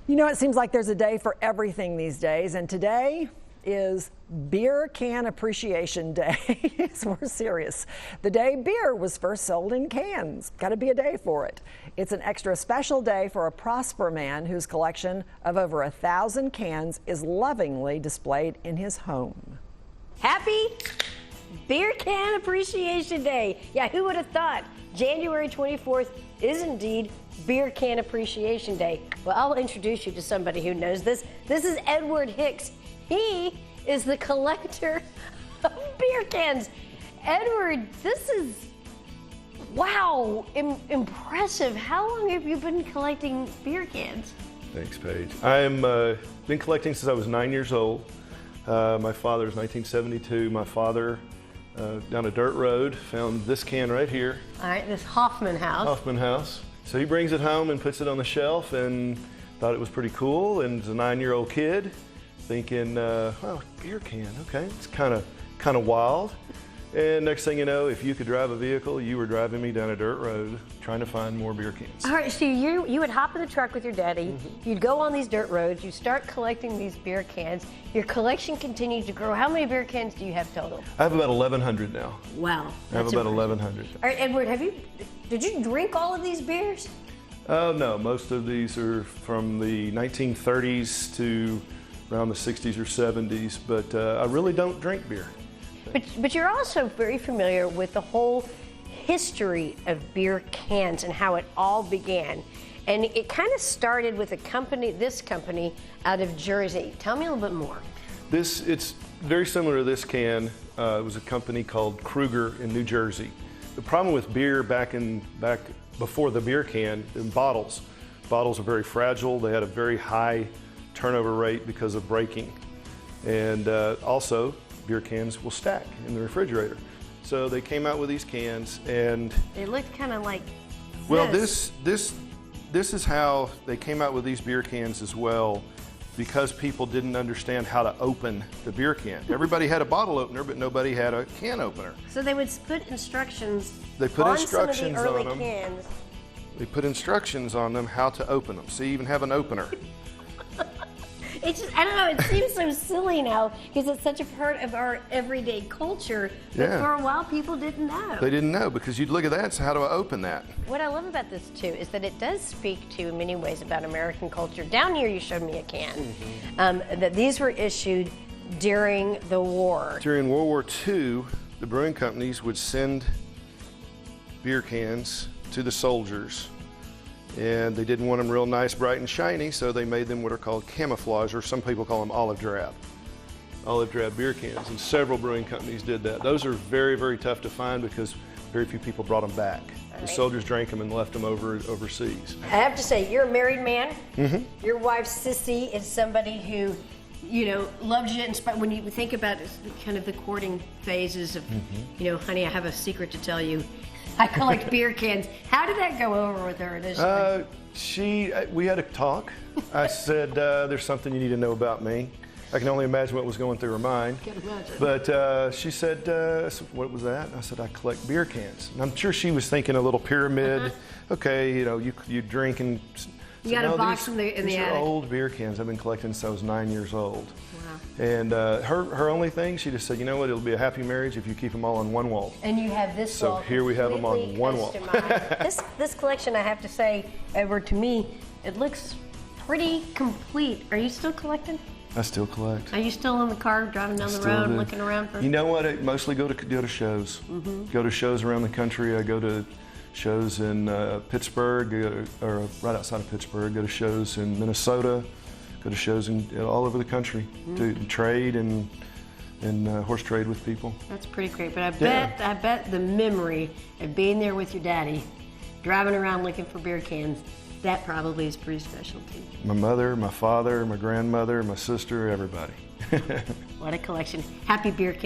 You know, it seems like there's a day for everything these days, and today is Beer Can Appreciation Day. We're serious. The day beer was first sold in cans. Got to be a day for it. It's an extra special day for a Prosper man whose collection of over 1,000 cans is lovingly displayed in his home. Happy Beer Can Appreciation Day. Yeah, who would have thought January 24th is indeed Beer Can Appreciation Day? Well, I'll introduce you to somebody who knows this. This is Edward Hicks. He is the collector of beer cans. Edward, this is, wow, impressive. How long have you been collecting beer cans? Thanks, Paige. I've been collecting since I was 9 years old. My father's 1972. My father, down a dirt road, found this can right here. All right, this Hoffman House. Hoffman House. So he brings it home and puts it on the shelf and thought it was pretty cool. And as a 9-year-old kid, thinking, well, beer can, okay, it's kind of wild. And next thing you know, if you could drive a vehicle, you were driving me down a dirt road trying to find more beer cans. All right, so you would hop in the truck with your daddy, you'd go on these dirt roads, you start collecting these beer cans, your collection continues to grow. How many beer cans do you have total? I have about 1,100 now. Wow. I have about 1,100. All right, Edward, did you drink all of these beers? Oh, no, most of these are from the 1930s to around the 60s or 70s, but I really don't drink beer. But you're also very familiar with the whole history of beer cans and how it all began. And it kind of started with this company out of Jersey. Tell me a little bit more. It's very similar to this can. It was a company called Kruger in New Jersey. The problem with beer back before the beer can, in bottles are very fragile. They had a very high turnover rate because of breaking. And also, beer cans will stack in the refrigerator. So they came out with these cans, and they looked kind of like this. Well, this is how they came out with these beer cans as well, because people didn't understand how to open the beer can. Everybody had a bottle opener, but nobody had a can opener. So they would put instructions. They put on instructions some of the early on them. Cans. They put instructions on them how to open them. So you even have an opener. It's just, I don't know, it seems so silly now because it's such a part of our everyday culture. But Yeah. for a while, people didn't know. They didn't know because you'd look at that and say, how do I open that? What I love about this, too, is that it does speak to, in many ways, about American culture. Down here, you showed me a can. That these were issued during the war. During World War II, the brewing companies would send beer cans to the soldiers, and they didn't want them real nice, bright and shiny, so they made them what are called camouflage, or some people call them olive drab beer cans, and several brewing companies did that. Those are very, very tough to find because very few people brought them back. The soldiers drank them and left them overseas. I have to say, you're a married man. Your wife, Sissy, is somebody who, you know, loves you. When you think about kind of the courting phases of, you know, honey, I have a secret to tell you. I collect beer cans. How did that go over with her initially? We had a talk. I said, there's something you need to know about me. I can only imagine what was going through her mind. Can't imagine. But she said, what was that? I said, I collect beer cans. And I'm sure she was thinking a little pyramid. Okay, you know, you drink and... You got a box in the attic. These are old beer cans I've been collecting since I was 9 years old. Wow. And her only thing, she just said, you know what, it'll be a happy marriage if you keep them all on one wall. And you have this wall. So here we have them on one wall. This collection, I have to say, Edward, to me, it looks pretty complete. Are you still collecting? I still collect. Are you still in the car driving down the road and looking around for? You know what? I mostly go to shows. Go to shows around the country. I go to shows in Pittsburgh, or right outside of Pittsburgh. Go to shows in Minnesota. Go to shows all over the country to trade and horse trade with people. That's pretty great. But I bet the memory of being there with your daddy, driving around looking for beer cans, that probably is pretty special too. My mother, my father, my grandmother, my sister, everybody. What a collection. Happy Beer Can.